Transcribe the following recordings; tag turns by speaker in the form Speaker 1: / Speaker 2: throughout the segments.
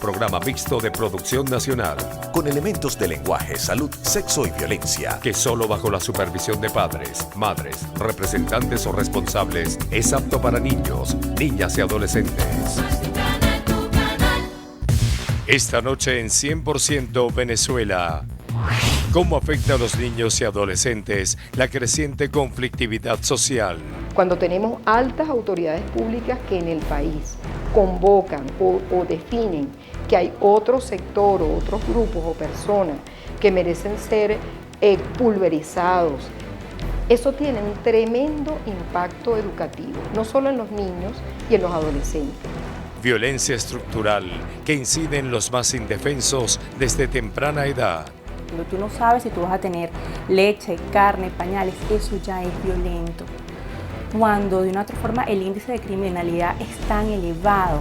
Speaker 1: programa mixto de producción nacional,
Speaker 2: con elementos de lenguaje, salud, sexo y violencia,
Speaker 1: que solo bajo la supervisión de padres, madres, representantes o responsables es apto para niños, niñas y adolescentes. Esta noche en 100% Venezuela. ¿Cómo afecta a los niños y adolescentes la creciente conflictividad social?
Speaker 3: Cuando tenemos altas autoridades públicas que en el país convocan o definen que hay otro sector o otros grupos o personas que merecen ser pulverizados, eso tiene un tremendo impacto educativo, no solo en los niños y en los adolescentes.
Speaker 1: Violencia estructural que incide en los más indefensos desde temprana edad.
Speaker 4: Cuando tú no sabes si tú vas a tener leche, carne, pañales, eso ya es violento. Cuando de una otra forma el índice de criminalidad es tan elevado,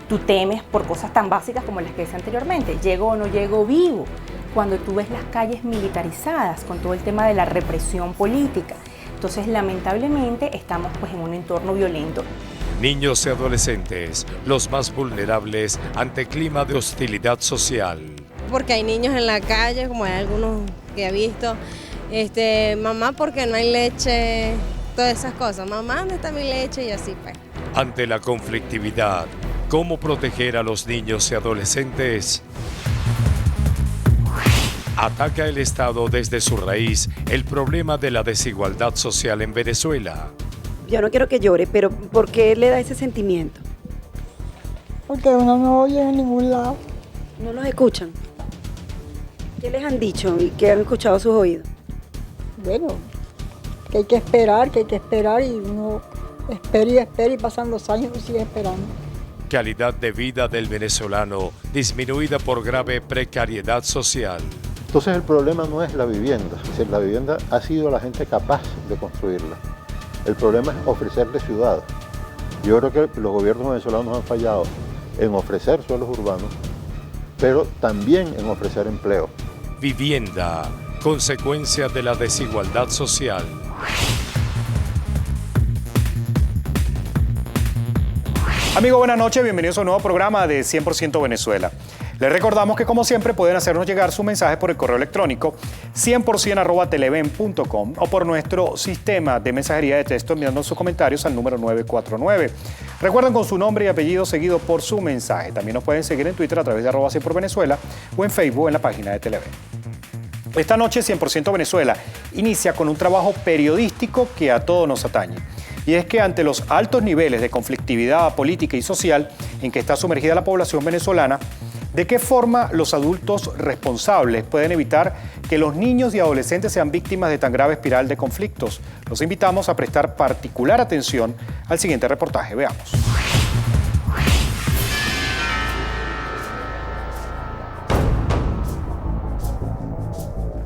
Speaker 4: tú temes por cosas tan básicas como las que decía anteriormente, llego o no llego vivo. Cuando tú ves las calles militarizadas con todo el tema de la represión política, entonces lamentablemente estamos pues en un entorno violento.
Speaker 1: Niños y adolescentes, los más vulnerables ante clima de hostilidad social.
Speaker 5: Porque hay niños en la calle, como hay algunos que he visto, mamá, porque no hay leche, todas esas cosas, mamá, ¿dónde está mi leche? Y así pues.
Speaker 1: Ante la conflictividad, ¿cómo proteger a los niños y adolescentes? Ataca el Estado desde su raíz el problema de la desigualdad social en Venezuela.
Speaker 6: Yo no quiero que llore, pero ¿por qué le da ese sentimiento?
Speaker 7: Porque uno no oye en ningún lado.
Speaker 6: ¿No los escuchan? ¿Qué les han dicho y qué han escuchado sus oídos?
Speaker 7: Bueno, que hay que esperar y uno espera y pasan los años y sigue esperando.
Speaker 1: Calidad de vida del venezolano disminuida por grave precariedad social.
Speaker 8: Entonces el problema no es la vivienda, es decir, la vivienda ha sido la gente capaz de construirla. El problema es ofrecerle ciudad. Yo creo que los gobiernos venezolanos han fallado en ofrecer suelos urbanos, pero también en ofrecer empleo.
Speaker 1: Vivienda, consecuencia de la desigualdad social.
Speaker 9: Amigos, buenas noches, bienvenidos a un nuevo programa de 100% Venezuela. Les recordamos que como siempre pueden hacernos llegar sus mensajes por el correo electrónico 100%@televen.com o por nuestro sistema de mensajería de texto enviando sus comentarios al número 949. Recuerden con su nombre y apellido seguido por su mensaje. También nos pueden seguir en Twitter a través de @100porvenezuela o en Facebook en la página de Televen. Esta noche 100% Venezuela inicia con un trabajo periodístico que a todos nos atañe. Y es que ante los altos niveles de conflictividad política y social en que está sumergida la población venezolana, ¿de qué forma los adultos responsables pueden evitar que los niños y adolescentes sean víctimas de tan grave espiral de conflictos? Los invitamos a prestar particular atención al siguiente reportaje. Veamos.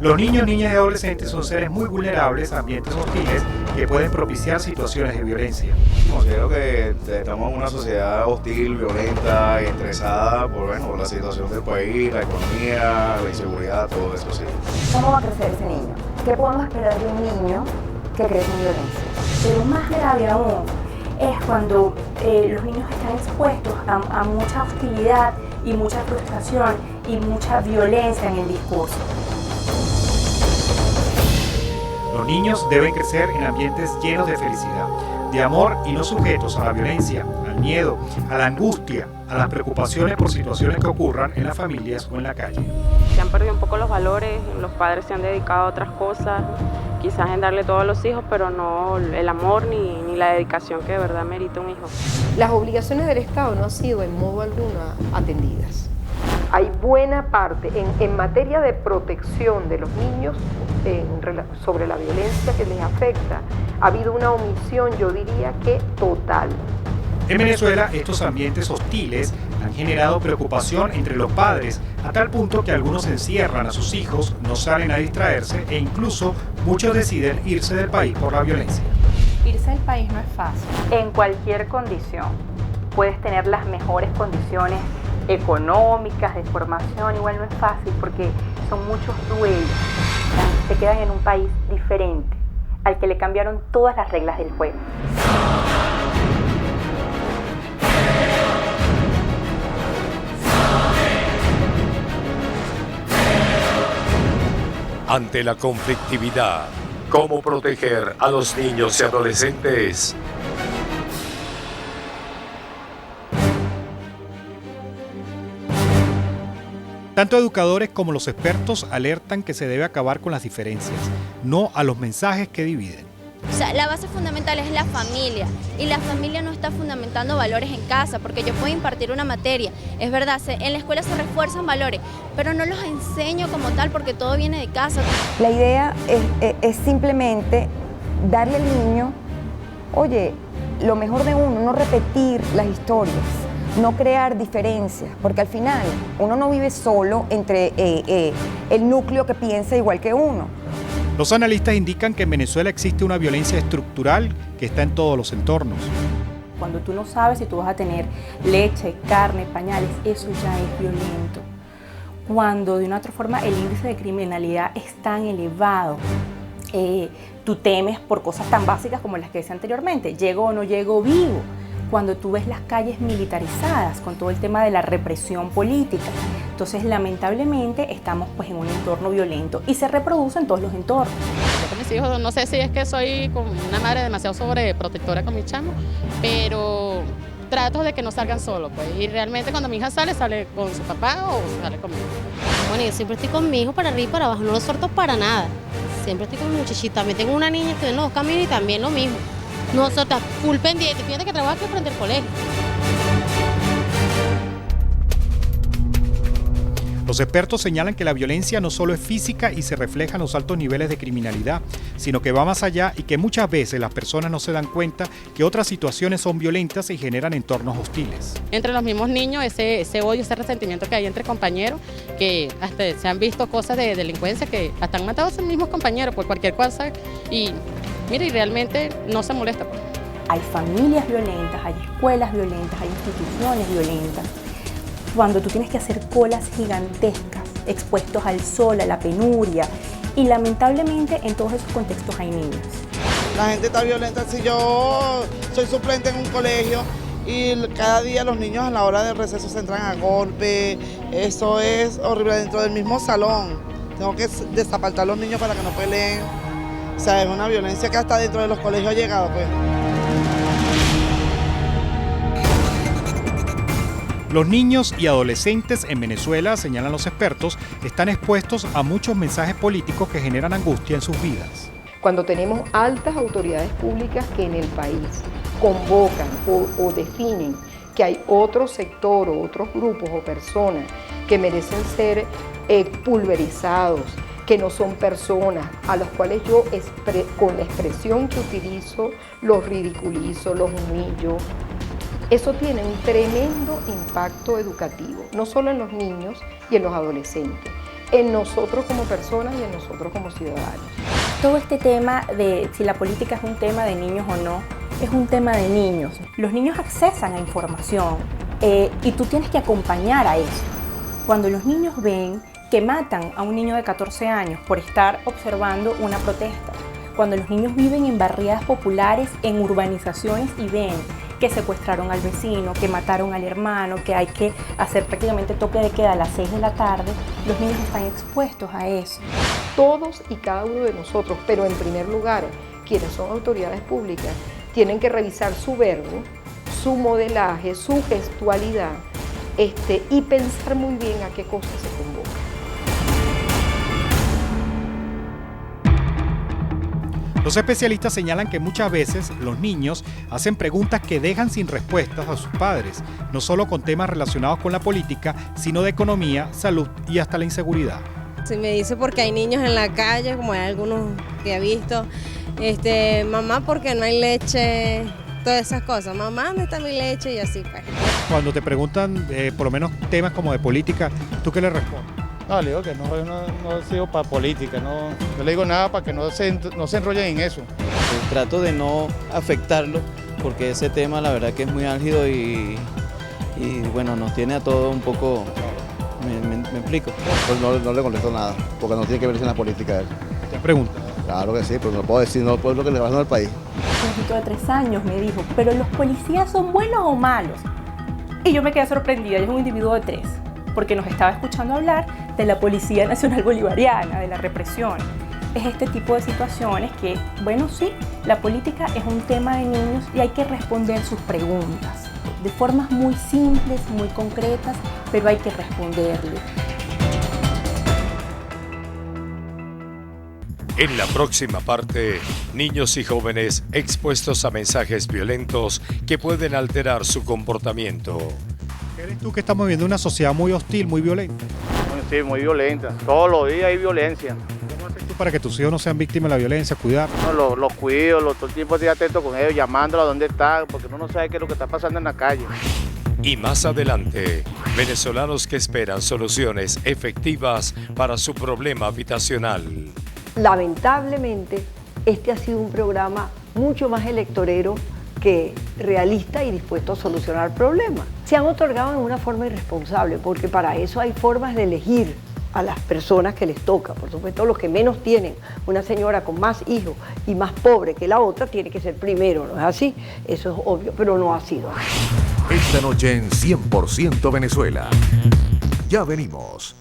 Speaker 9: Los niños, niñas y adolescentes son seres muy vulnerables a ambientes hostiles que pueden propiciar situaciones de violencia.
Speaker 10: Considero que estamos en una sociedad hostil, violenta y estresada por la situación del país, la economía, la inseguridad, todo eso sí.
Speaker 4: ¿Cómo va a crecer ese niño? ¿Qué podemos esperar de un niño que crece en violencia? Pero más grave aún es cuando los niños están expuestos a mucha hostilidad y mucha frustración y mucha violencia en el discurso.
Speaker 9: Los niños deben crecer en ambientes llenos de felicidad, de amor y no sujetos a la violencia, al miedo, a la angustia, a las preocupaciones por situaciones que ocurran en las familias o en la calle.
Speaker 11: Se han perdido un poco los valores, los padres se han dedicado a otras cosas, quizás en darle todo a los hijos, pero no el amor ni la dedicación que de verdad merita un hijo.
Speaker 3: Las obligaciones del Estado no han sido en modo alguno atendidas. Hay buena parte en materia de protección de los niños sobre la violencia que les afecta. Ha habido una omisión, yo diría que total.
Speaker 9: En Venezuela, estos ambientes hostiles han generado preocupación entre los padres, a tal punto que algunos encierran a sus hijos, no salen a distraerse e incluso muchos deciden irse del país por la violencia.
Speaker 4: Irse del país no es fácil. En cualquier condición puedes tener las mejores condiciones económicas, de formación, igual no es fácil porque son muchos duelos. Se quedan en un país diferente, al que le cambiaron todas las reglas del juego.
Speaker 9: ¡Gol!
Speaker 1: ante la conflictividad. ¿Cómo proteger a los niños y adolescentes?
Speaker 9: Tanto educadores como los expertos alertan que se debe acabar con las diferencias, no a los mensajes que dividen.
Speaker 12: O sea, la base fundamental es la familia y la familia no está fundamentando valores en casa, porque yo puedo impartir una materia, es verdad, en la escuela se refuerzan valores, pero no los enseño como tal porque todo viene de casa.
Speaker 13: La idea es simplemente darle al niño, oye, lo mejor de uno, no repetir las historias, no crear diferencias, porque al final uno no vive solo entre el núcleo que piensa igual que uno.
Speaker 9: Los analistas indican que en Venezuela existe una violencia estructural que está en todos los entornos.
Speaker 4: Cuando tú no sabes si tú vas a tener leche, carne, pañales, eso ya es violento. Cuando de una otra forma el índice de criminalidad es tan elevado, tú temes por cosas tan básicas como las que decía anteriormente, ¿llego o no llego vivo? Cuando tú ves las calles militarizadas con todo el tema de la represión política. Entonces, lamentablemente, estamos pues en un entorno violento y se reproduce en todos los entornos.
Speaker 14: Yo con mis hijos, no sé si es que soy como una madre demasiado sobreprotectora con mis chamos, pero trato de que no salgan solos, pues, y realmente cuando mi hija sale con su papá o sale conmigo.
Speaker 15: Bueno, yo siempre estoy con mi hijo para arriba y para abajo, no lo suelto para nada. Siempre estoy con mi muchachita, también tengo una niña que en los dos caminos y también lo mismo. No suelta, full pendiente, fíjate que trabaja aquí frente al colegio.
Speaker 9: Los expertos señalan que la violencia no solo es física y se refleja en los altos niveles de criminalidad, sino que va más allá y que muchas veces las personas no se dan cuenta que otras situaciones son violentas y generan entornos hostiles.
Speaker 14: Entre los mismos niños, ese odio, ese resentimiento que hay entre compañeros, que hasta se han visto cosas de delincuencia que hasta han matado a sus mismos compañeros por cualquier cosa y mira, y realmente no se molesta.
Speaker 4: Hay familias violentas, hay escuelas violentas, hay instituciones violentas. Cuando tú tienes que hacer colas gigantescas, expuestos al sol, a la penuria, y lamentablemente en todos esos contextos hay niños.
Speaker 16: La gente está violenta. Si yo soy suplente en un colegio y cada día los niños a la hora del receso se entran a golpe, eso es horrible dentro del mismo salón. Tengo que desapartar a los niños para que no peleen. O sea, es una violencia que hasta dentro de los colegios ha llegado, pues.
Speaker 9: Los niños y adolescentes en Venezuela, señalan los expertos, están expuestos a muchos mensajes políticos que generan angustia en sus vidas.
Speaker 3: Cuando tenemos altas autoridades públicas que en el país convocan o definen que hay otro sector o otros grupos o personas que merecen ser pulverizados, que no son personas, a los cuales yo con la expresión que utilizo los ridiculizo, los humillo. Eso tiene un tremendo impacto educativo, no solo en los niños y en los adolescentes, en nosotros como personas y en nosotros como ciudadanos.
Speaker 4: Todo este tema de si la política es un tema de niños o no, es un tema de niños. Los niños accesan a información y tú tienes que acompañar a eso. Cuando los niños ven que matan a un niño de 14 años por estar observando una protesta, cuando los niños viven en barriadas populares, en urbanizaciones y ven que secuestraron al vecino, que mataron al hermano, que hay que hacer prácticamente toque de queda a las 6 de la tarde, los niños están expuestos a eso.
Speaker 3: Todos y cada uno de nosotros, pero en primer lugar, quienes son autoridades públicas, tienen que revisar su verbo, su modelaje, su gestualidad, y pensar muy bien a qué cosas se convoca.
Speaker 9: Los especialistas señalan que muchas veces los niños hacen preguntas que dejan sin respuestas a sus padres, no solo con temas relacionados con la política, sino de economía, salud y hasta la inseguridad.
Speaker 5: Si me dice porque hay niños en la calle, como hay algunos que he visto, mamá porque no hay leche, todas esas cosas, mamá ¿dónde está mi leche? Y así pues.
Speaker 9: Cuando te preguntan por lo menos temas como de política, ¿tú qué le respondes?
Speaker 17: No, le digo que no sigo para política, no le digo nada para que no se enrollen en eso.
Speaker 18: Trato de no afectarlo porque ese tema la verdad que es muy álgido y bueno, nos tiene a todos un poco, ¿me explico?
Speaker 19: Pues no le contesto nada, porque no tiene que ver con la política él.
Speaker 9: ¿Te pregunta?
Speaker 19: Claro que sí, pero no puedo decir, no puedo lo que le pasa al país.
Speaker 4: Un chico de 3 años me dijo, ¿pero los policías son buenos o malos? Y yo me quedé sorprendida, yo soy un individuo de 3. porque nos estaba escuchando hablar de la Policía Nacional Bolivariana, de la represión. Es este tipo de situaciones que, bueno, sí, la política es un tema de niños y hay que responder sus preguntas de formas muy simples, muy concretas, pero hay que responderle.
Speaker 1: En la próxima parte, niños y jóvenes expuestos a mensajes violentos que pueden alterar su comportamiento.
Speaker 9: ¿Crees tú que estamos viviendo una sociedad muy hostil, muy violenta?
Speaker 20: Sí, muy violenta. Todos los días hay violencia.
Speaker 9: ¿Cómo haces tú para que tus hijos no sean víctimas de la violencia? Cuidar.
Speaker 20: No, los cuido, todo el tiempo estoy atento con ellos, llamándolos a dónde están, porque uno no sabe qué es lo que está pasando en la calle.
Speaker 1: Y más adelante, venezolanos que esperan soluciones efectivas para su problema habitacional.
Speaker 21: Lamentablemente, este ha sido un programa mucho más electorero que realista y dispuesto a solucionar problemas. Se han otorgado en una forma irresponsable, porque para eso hay formas de elegir a las personas que les toca. Por supuesto, los que menos tienen, una señora con más hijos y más pobre que la otra, tiene que ser primero, ¿no es así? Eso es obvio, pero no ha sido así.
Speaker 2: Esta noche en 100% Venezuela. Ya venimos.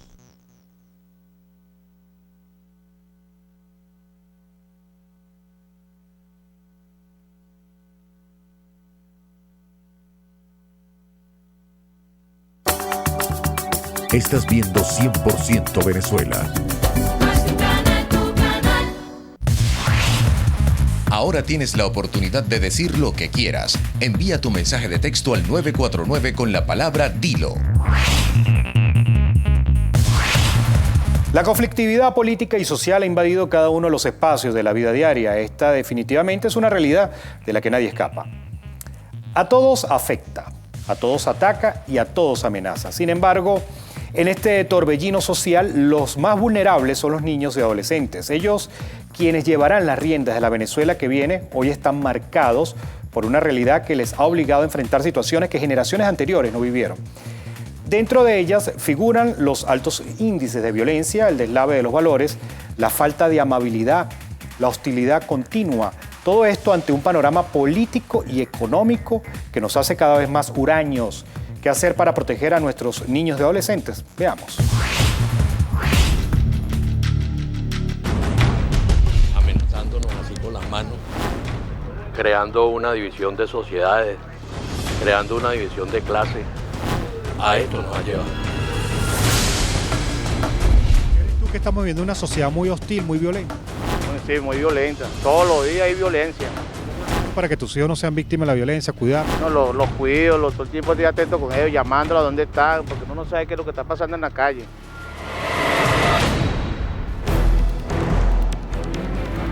Speaker 2: Estás viendo 100% Venezuela. Ahora tienes la oportunidad de decir lo que quieras. Envía tu mensaje de texto al 949 con la palabra Dilo.
Speaker 9: La conflictividad política y social ha invadido cada uno de los espacios de la vida diaria. Esta definitivamente es una realidad de la que nadie escapa. A todos afecta, a todos ataca y a todos amenaza. Sin embargo, en este torbellino social, los más vulnerables son los niños y adolescentes. Ellos, quienes llevarán las riendas de la Venezuela que viene, hoy están marcados por una realidad que les ha obligado a enfrentar situaciones que generaciones anteriores no vivieron. Dentro de ellas figuran los altos índices de violencia, el deslave de los valores, la falta de amabilidad, la hostilidad continua. Todo esto ante un panorama político y económico que nos hace cada vez más huraños. ¿Qué hacer para proteger a nuestros niños y adolescentes? Veamos.
Speaker 22: Amenazándonos así con las manos, creando una división de sociedades, creando una división de clases. A esto nos ha llevado.
Speaker 9: ¿Crees tú que estamos viviendo una sociedad muy hostil, muy violenta?
Speaker 20: Sí, muy violenta. Todos los días hay violencia.
Speaker 9: Para que tus hijos no sean víctimas de la violencia, cuidar.
Speaker 20: No, los cuido, todo el tiempo estoy atento con ellos, llamándolos a dónde están, porque uno no sabe qué es lo que está pasando en la calle.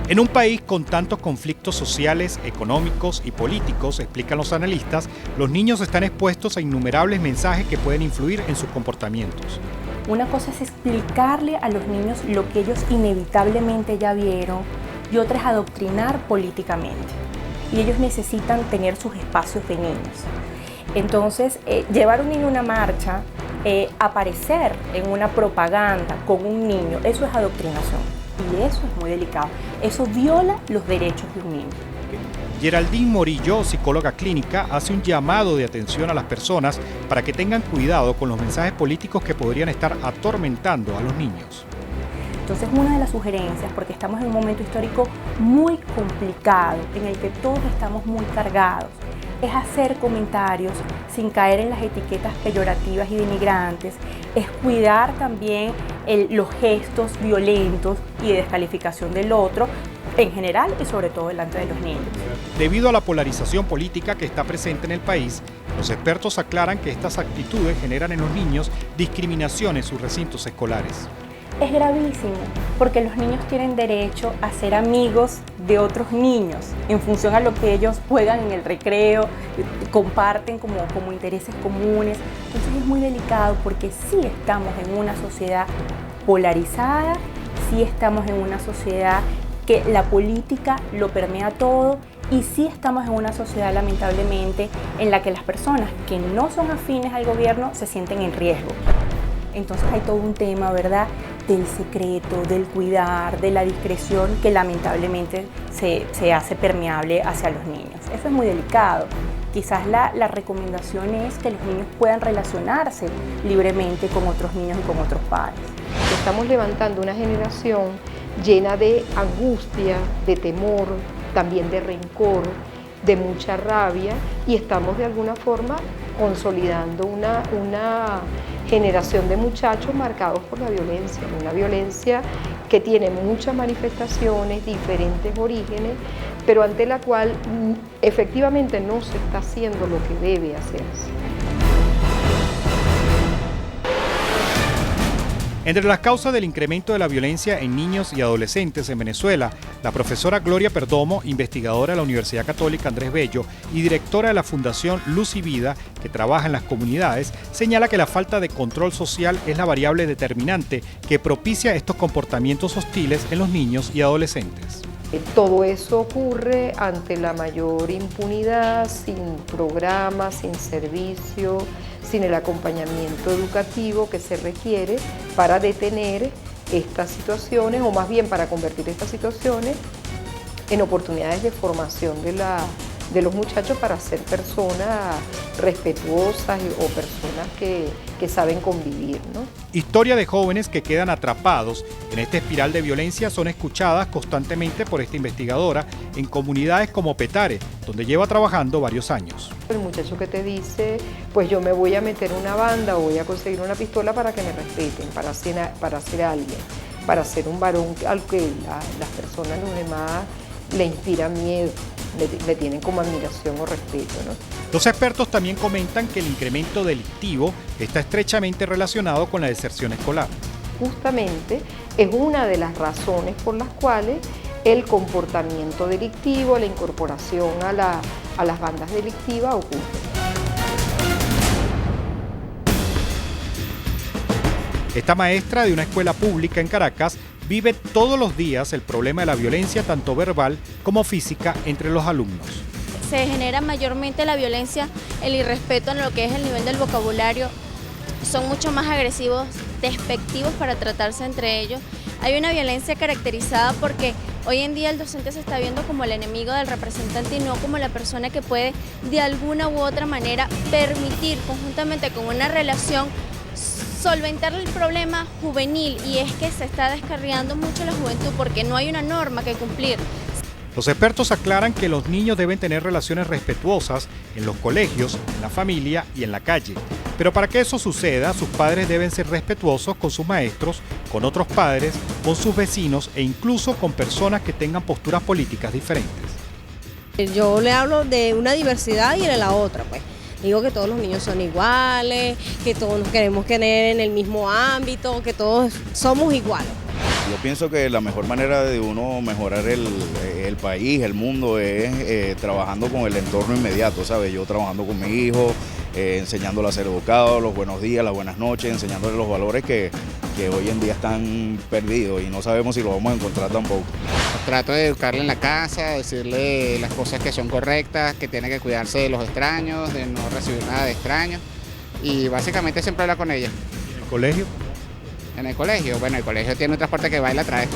Speaker 9: En un país con tantos conflictos sociales, económicos y políticos, explican los analistas, los niños están expuestos a innumerables mensajes que pueden influir en sus comportamientos.
Speaker 4: Una cosa es explicarle a los niños lo que ellos inevitablemente ya vieron y otra es adoctrinar políticamente. Y ellos necesitan tener sus espacios de niños. Entonces, llevar a un niño a una marcha, aparecer en una propaganda con un niño, eso es adoctrinación. Y eso es muy delicado. Eso viola los derechos de un niño.
Speaker 9: Geraldine Morillo, psicóloga clínica, hace un llamado de atención a las personas para que tengan cuidado con los mensajes políticos que podrían estar atormentando a los niños.
Speaker 4: Entonces, una de las sugerencias, porque estamos en un momento histórico muy complicado, en el que todos estamos muy cargados, es hacer comentarios sin caer en las etiquetas peyorativas y denigrantes, es cuidar también los gestos violentos y de descalificación del otro, en general y sobre todo delante de los niños.
Speaker 9: Debido a la polarización política que está presente en el país, los expertos aclaran que estas actitudes generan en los niños discriminación en sus recintos escolares.
Speaker 4: Es gravísimo, porque los niños tienen derecho a ser amigos de otros niños en función a lo que ellos juegan en el recreo, comparten como intereses comunes. Entonces es muy delicado porque sí estamos en una sociedad polarizada, sí estamos en una sociedad que la política lo permea todo y sí estamos en una sociedad lamentablemente en la que las personas que no son afines al gobierno se sienten en riesgo. Entonces hay todo un tema, ¿verdad?, del secreto, del cuidar, de la discreción que lamentablemente se hace permeable hacia los niños. Eso es muy delicado. Quizás la recomendación es que los niños puedan relacionarse libremente con otros niños y con otros padres.
Speaker 3: Estamos levantando una generación llena de angustia, de temor, también de rencor, de mucha rabia, y estamos de alguna forma consolidando una generación de muchachos marcados por la violencia, una violencia que tiene muchas manifestaciones, diferentes orígenes, pero ante la cual efectivamente no se está haciendo lo que debe hacerse.
Speaker 9: Entre las causas del incremento de la violencia en niños y adolescentes en Venezuela, la profesora Gloria Perdomo, investigadora de la Universidad Católica Andrés Bello y directora de la Fundación Luz y Vida, que trabaja en las comunidades, señala que la falta de control social es la variable determinante que propicia estos comportamientos hostiles en los niños y adolescentes.
Speaker 3: Todo eso ocurre ante la mayor impunidad, sin programas, sin servicio, sin el acompañamiento educativo que se requiere para detener estas situaciones, o más bien para convertir estas situaciones en oportunidades de formación de los muchachos para ser personas respetuosas o personas que saben convivir, ¿no?
Speaker 9: Historias de jóvenes que quedan atrapados en esta espiral de violencia son escuchadas constantemente por esta investigadora en comunidades como Petare, donde lleva trabajando varios años.
Speaker 3: El muchacho que te dice, pues yo me voy a meter en una banda o voy a conseguir una pistola para que me respeten, para ser alguien, para ser un varón al que las personas, los demás, le inspiran miedo, le tienen como admiración o respeto, ¿no?
Speaker 9: Los expertos también comentan que el incremento delictivo está estrechamente relacionado con la deserción escolar.
Speaker 3: Justamente es una de las razones por las cuales el comportamiento delictivo, la incorporación a las bandas delictivas ocurre.
Speaker 9: Esta maestra de una escuela pública en Caracas vive todos los días el problema de la violencia tanto verbal como física entre los alumnos.
Speaker 12: Se genera mayormente la violencia, el irrespeto en lo que es el nivel del vocabulario. Son mucho más agresivos, despectivos para tratarse entre ellos. Hay una violencia caracterizada porque hoy en día el docente se está viendo como el enemigo del representante y no como la persona que puede de alguna u otra manera permitir conjuntamente con una relación solventar el problema juvenil, y es que se está descarriando mucho la juventud porque no hay una norma que cumplir.
Speaker 9: Los expertos aclaran que los niños deben tener relaciones respetuosas en los colegios, en la familia y en la calle. Pero para que eso suceda, sus padres deben ser respetuosos con sus maestros, con otros padres, con sus vecinos e incluso con personas que tengan posturas políticas diferentes.
Speaker 5: Yo le hablo de una diversidad y de la otra, pues. Digo que todos los niños son iguales, que todos nos queremos tener en el mismo ámbito, que todos somos iguales.
Speaker 10: Yo pienso que la mejor manera de uno mejorar el país, el mundo, es trabajando con el entorno inmediato, ¿sabes? Yo trabajando con mi hijo, enseñándole a ser educado, los buenos días, las buenas noches, enseñándole los valores que hoy en día están perdidos y no sabemos si los vamos a encontrar tampoco.
Speaker 6: Trato de educarle en la casa, decirle las cosas que son correctas, que tiene que cuidarse de los extraños, de no recibir nada de extraños, y básicamente siempre hablar con ella.
Speaker 9: ¿En el colegio?
Speaker 6: En el colegio, bueno, el colegio tiene un transporte que va y la trae.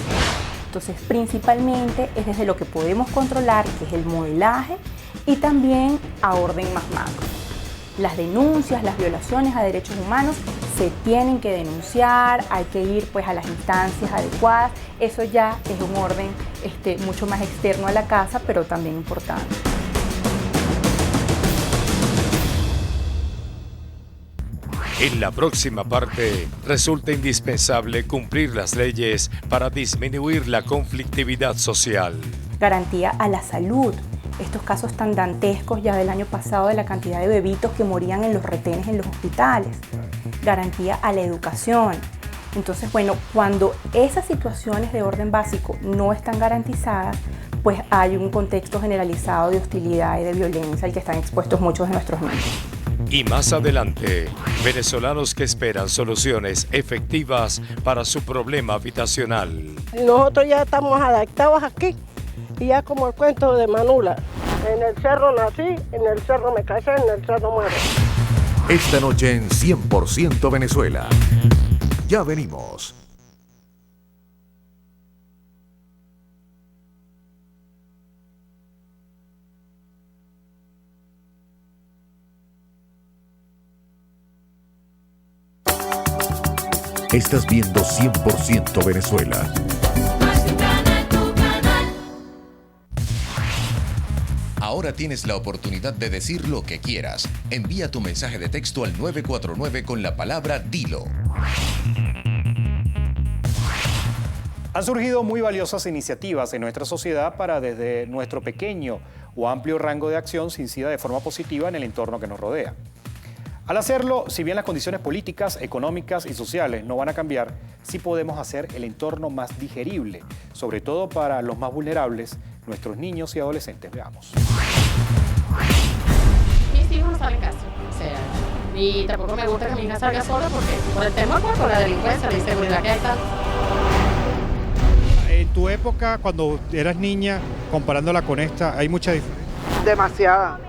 Speaker 4: Entonces, principalmente es desde lo que podemos controlar, que es el modelaje, y también a orden más macro. Las denuncias, las violaciones a derechos humanos se tienen que denunciar, hay que ir pues a las instancias adecuadas. Eso ya es un orden mucho más externo a la casa, pero también importante.
Speaker 1: En la próxima parte, resulta indispensable cumplir las leyes para disminuir la conflictividad social.
Speaker 4: Garantía a la salud. Estos casos tan dantescos ya del año pasado de la cantidad de bebitos que morían en los retenes en los hospitales. Garantía a la educación. Entonces, bueno, cuando esas situaciones de orden básico no están garantizadas, pues hay un contexto generalizado de hostilidad y de violencia al que están expuestos muchos de nuestros niños.
Speaker 1: Y más adelante, venezolanos que esperan soluciones efectivas para su problema habitacional.
Speaker 7: Nosotros ya estamos adaptados aquí. Y ya como el cuento de Manula, en el cerro nací, en el cerro me casé, en el cerro muero.
Speaker 2: Esta noche en 100% Venezuela. Ya venimos. Estás viendo 100% Venezuela. Ahora tienes la oportunidad de decir lo que quieras. Envía tu mensaje de texto al 949 con la palabra Dilo.
Speaker 9: Han surgido muy valiosas iniciativas en nuestra sociedad para desde nuestro pequeño o amplio rango de acción se incida de forma positiva en el entorno que nos rodea. Al hacerlo, si bien las condiciones políticas, económicas y sociales no van a cambiar, sí podemos hacer el entorno más digerible, sobre todo para los más vulnerables, nuestros niños y adolescentes. Veamos.
Speaker 14: Mis hijos no salen casi, o sea, y tampoco me gusta que mi hija salga sola porque por el temor, por la delincuencia, la inseguridad que hay tal.
Speaker 9: En tu época, cuando eras niña, comparándola con esta, ¿hay mucha diferencia?
Speaker 16: Demasiada,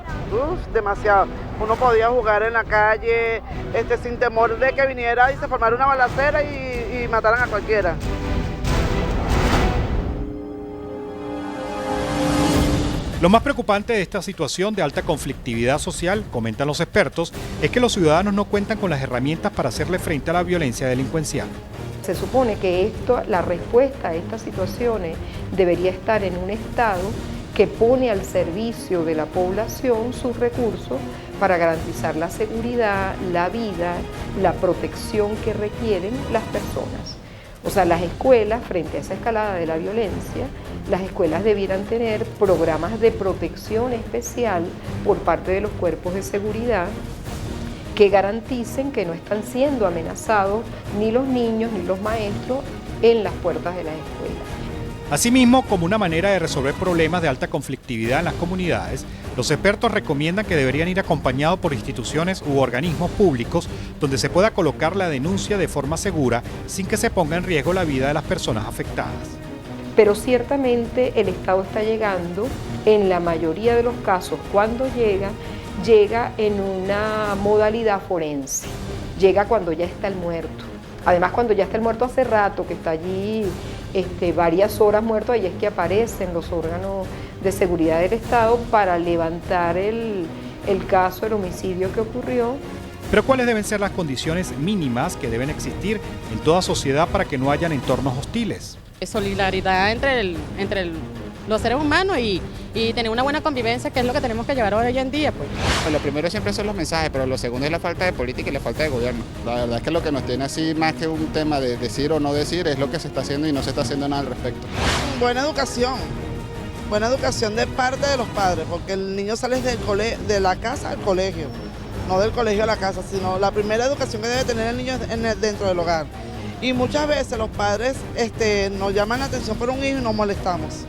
Speaker 16: demasiado. Uno podía jugar en la calle sin temor de que viniera y se formara una balacera y mataran a cualquiera.
Speaker 9: Lo más preocupante de esta situación de alta conflictividad social, comentan los expertos, es que los ciudadanos no cuentan con las herramientas para hacerle frente a la violencia delincuencial.
Speaker 3: Se supone que la respuesta a estas situaciones debería estar en un Estado que pone al servicio de la población sus recursos para garantizar la seguridad, la vida, la protección que requieren las personas. O sea, las escuelas, frente a esa escalada de la violencia, las escuelas debieran tener programas de protección especial por parte de los cuerpos de seguridad que garanticen que no están siendo amenazados ni los niños ni los maestros en las puertas de las escuelas.
Speaker 9: Asimismo, como una manera de resolver problemas de alta conflictividad en las comunidades, los expertos recomiendan que deberían ir acompañados por instituciones u organismos públicos donde se pueda colocar la denuncia de forma segura sin que se ponga en riesgo la vida de las personas afectadas.
Speaker 3: Pero ciertamente el Estado está llegando, en la mayoría de los casos, cuando llega en una modalidad forense, llega cuando ya está el muerto. Además, cuando ya está el muerto hace rato, que está allí varias horas muerto, ahí es que aparecen los órganos de seguridad del Estado para levantar el caso, el homicidio que ocurrió.
Speaker 9: Pero ¿cuáles deben ser las condiciones mínimas que deben existir en toda sociedad para que no hayan entornos hostiles?
Speaker 14: Solidaridad entre los seres humanos y tener una buena convivencia, que es lo que tenemos que llevar hoy en día. Pues
Speaker 6: lo primero siempre son los mensajes, pero lo segundo es la falta de política y la falta de gobierno. La verdad es que lo que nos tiene así, más que un tema de decir o no decir, es lo que se está haciendo y no se está haciendo nada al respecto.
Speaker 16: Buena educación de parte de los padres, porque el niño sale de la casa al colegio, no del colegio a la casa, sino la primera educación que debe tener el niño es dentro del hogar. Y muchas veces los padres nos llaman la atención por un hijo y nos molestamos.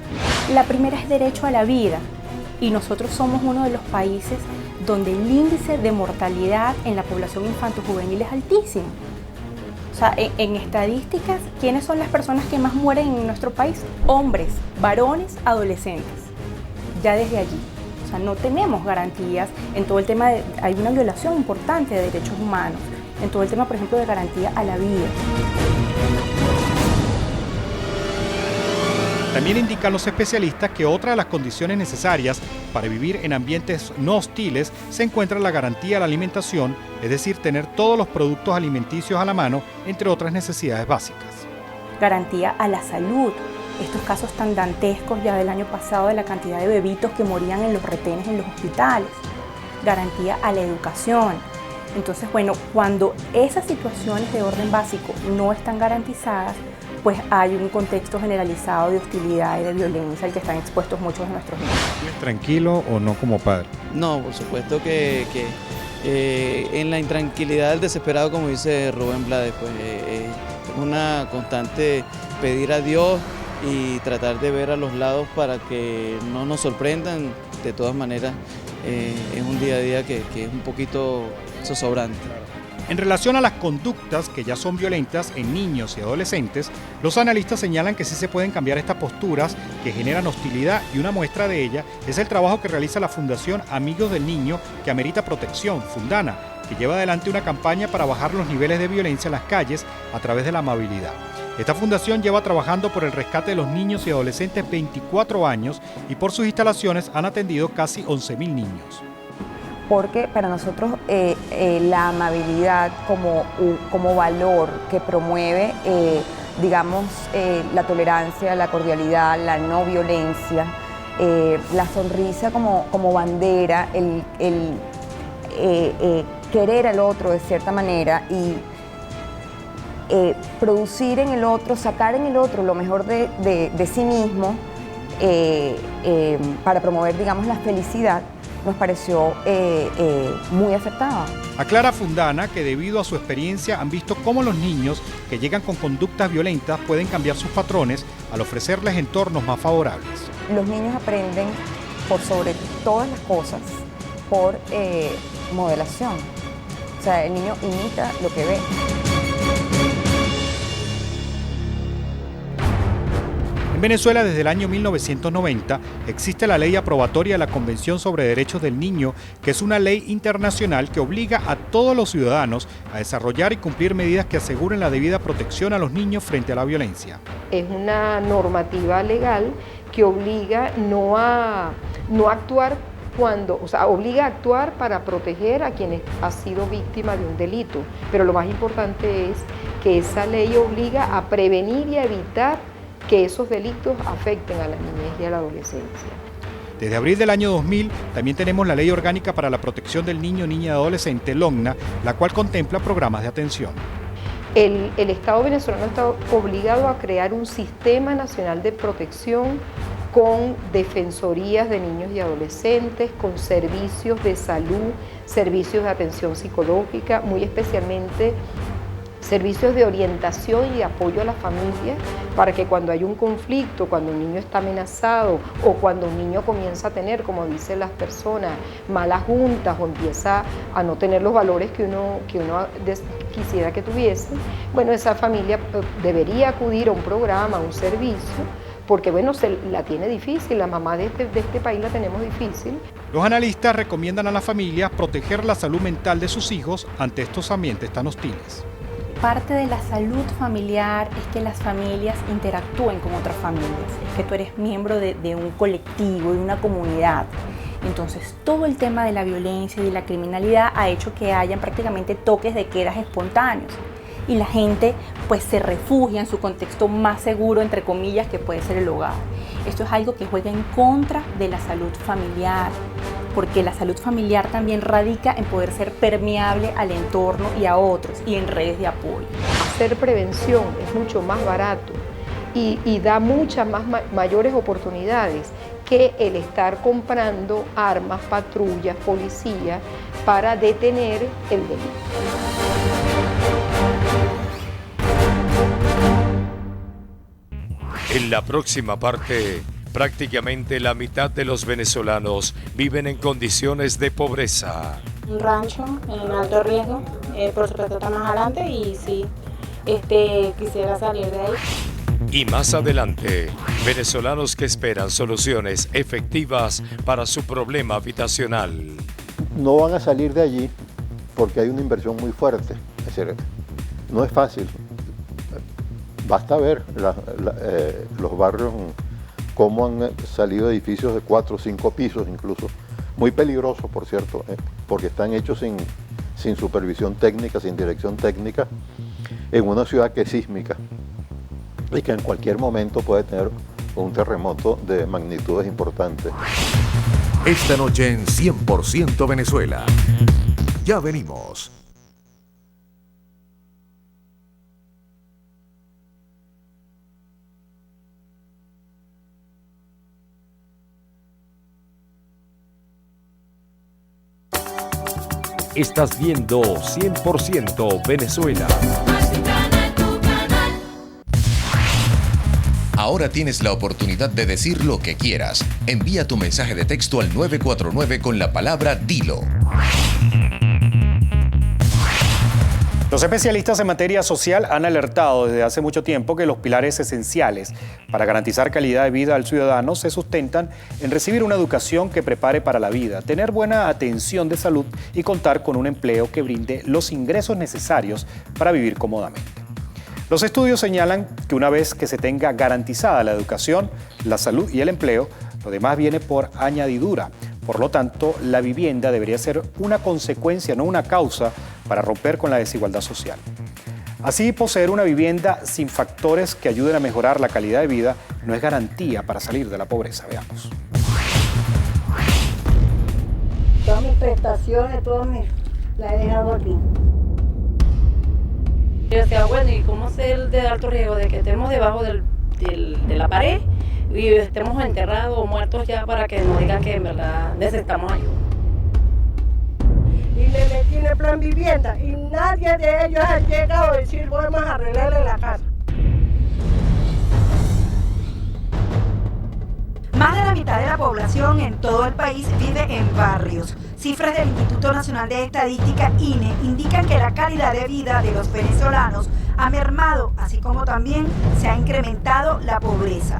Speaker 4: La primera es derecho a la vida y nosotros somos uno de los países donde el índice de mortalidad en la población infanto-juvenil es altísimo. O sea, en estadísticas, ¿quiénes son las personas que más mueren en nuestro país? Hombres, varones, adolescentes. Ya desde allí. O sea, no tenemos garantías en todo el tema hay una violación importante de derechos humanos. En todo el tema, por ejemplo, de garantía a la vida.
Speaker 9: También indican los especialistas que otra de las condiciones necesarias para vivir en ambientes no hostiles se encuentra la garantía a la alimentación, es decir, tener todos los productos alimenticios a la mano, entre otras necesidades básicas.
Speaker 4: Garantía a la salud. Estos casos tan dantescos ya del año pasado de la cantidad de bebitos que morían en los retenes en los hospitales. Garantía a la educación. Entonces, bueno, cuando esas situaciones de orden básico no están garantizadas, pues hay un contexto generalizado de hostilidad y de violencia al que están expuestos muchos de nuestros niños.
Speaker 9: ¿Es tranquilo o no como padre?
Speaker 18: No, por supuesto que en la intranquilidad del desesperado, como dice Rubén Blades, pues es una constante pedir a Dios y tratar de ver a los lados para que no nos sorprendan. De todas maneras, es un día a día que es un poquito zozobrante.
Speaker 9: En relación a las conductas que ya son violentas en niños y adolescentes, los analistas señalan que sí se pueden cambiar estas posturas que generan hostilidad y una muestra de ella es el trabajo que realiza la Fundación Amigos del Niño que Amerita Protección, Fundana, que lleva adelante una campaña para bajar los niveles de violencia en las calles a través de la amabilidad. Esta fundación lleva trabajando por el rescate de los niños y adolescentes 24 años y por sus instalaciones han atendido casi 11.000 niños.
Speaker 13: porque para nosotros la amabilidad como valor que promueve, digamos, la tolerancia, la cordialidad, la no violencia, la sonrisa como bandera, el querer al otro de cierta manera y producir en el otro, sacar en el otro lo mejor de sí mismo para promover, digamos, la felicidad, nos pareció muy acertada.
Speaker 9: Aclara Fundana que debido a su experiencia han visto cómo los niños que llegan con conductas violentas pueden cambiar sus patrones al ofrecerles entornos más favorables.
Speaker 13: Los niños aprenden por sobre todas las cosas por modelación. O sea, el niño imita lo que ve.
Speaker 9: En Venezuela, desde el año 1990, existe la Ley Aprobatoria de la Convención sobre Derechos del Niño, que es una ley internacional que obliga a todos los ciudadanos a desarrollar y cumplir medidas que aseguren la debida protección a los niños frente a la violencia.
Speaker 3: Es una normativa legal que obliga no a actuar obliga a actuar para proteger a quien ha sido víctima de un delito. Pero lo más importante es que esa ley obliga a prevenir y a evitar que esos delitos afecten a la niñez y a la adolescencia.
Speaker 9: Desde abril del año 2000 también tenemos la Ley Orgánica para la Protección del Niño, Niña y Adolescente, LONNA, la cual contempla programas de atención.
Speaker 3: El Estado venezolano está obligado a crear un sistema nacional de protección con defensorías de niños y adolescentes, con servicios de salud, servicios de atención psicológica, muy especialmente servicios de orientación y apoyo a la familia para que cuando hay un conflicto, cuando un niño está amenazado o cuando un niño comienza a tener, como dicen las personas, malas juntas o empieza a no tener los valores que uno quisiera que tuviese, bueno, esa familia debería acudir a un programa, a un servicio, porque bueno, se la tiene difícil, la mamá de este país la tenemos difícil.
Speaker 9: Los analistas recomiendan a las familias proteger la salud mental de sus hijos ante estos ambientes tan hostiles.
Speaker 4: Parte de la salud familiar es que las familias interactúen con otras familias, es que tú eres miembro de un colectivo, de una comunidad. Entonces todo el tema de la violencia y de la criminalidad ha hecho que hayan prácticamente toques de queda espontáneos y la gente pues se refugia en su contexto más seguro, entre comillas, que puede ser el hogar. Esto es algo que juega en contra de la salud familiar, porque la salud familiar también radica en poder ser permeable al entorno y a otros y en redes de apoyo.
Speaker 3: Hacer prevención es mucho más barato y da muchas mayores oportunidades que el estar comprando armas, patrullas, policías para detener el delito.
Speaker 1: En la próxima parte, prácticamente la mitad de los venezolanos viven en condiciones de pobreza.
Speaker 8: Un rancho en alto riesgo, por supuesto está más adelante y sí, quisiera salir de ahí.
Speaker 1: Y más adelante, venezolanos que esperan soluciones efectivas para su problema habitacional.
Speaker 11: No van a salir de allí porque hay una inversión muy fuerte, es decir, no es fácil. Basta ver los barrios, cómo han salido edificios de 4 o 5 pisos incluso, muy peligrosos por cierto, porque están hechos sin supervisión técnica, sin dirección técnica, en una ciudad que es sísmica y que en cualquier momento puede tener un terremoto de magnitudes importantes.
Speaker 2: Esta noche en 100% Venezuela. Ya venimos.
Speaker 1: Estás viendo 100% Venezuela.
Speaker 2: Ahora tienes la oportunidad de decir lo que quieras. Envía tu mensaje de texto al 949 con la palabra DILO.
Speaker 9: Los especialistas en materia social han alertado desde hace mucho tiempo que los pilares esenciales para garantizar calidad de vida al ciudadano se sustentan en recibir una educación que prepare para la vida, tener buena atención de salud y contar con un empleo que brinde los ingresos necesarios para vivir cómodamente. Los estudios señalan que una vez que se tenga garantizada la educación, la salud y el empleo, lo demás viene por añadidura. Por lo tanto, la vivienda debería ser una consecuencia, no una causa, para romper con la desigualdad social. Así, poseer una vivienda sin factores que ayuden a mejorar la calidad de vida no es garantía para salir de la pobreza. Veamos.
Speaker 21: Todas mis prestaciones, las he dejado aquí.
Speaker 15: Yo decía, bueno, ¿y cómo ser de alto riesgo? De que estemos debajo de la pared y estemos enterrados o muertos ya para que nos digan que en verdad necesitamos ayuda.
Speaker 7: Y le metí en el plan vivienda y nadie de ellos ha llegado a decir vamos a arreglarle la casa.
Speaker 17: Más de la mitad de la población en todo el país vive en barrios. Cifras del Instituto Nacional de Estadística, INE, indican que la calidad de vida de los venezolanos ha mermado, así como también se ha incrementado la pobreza.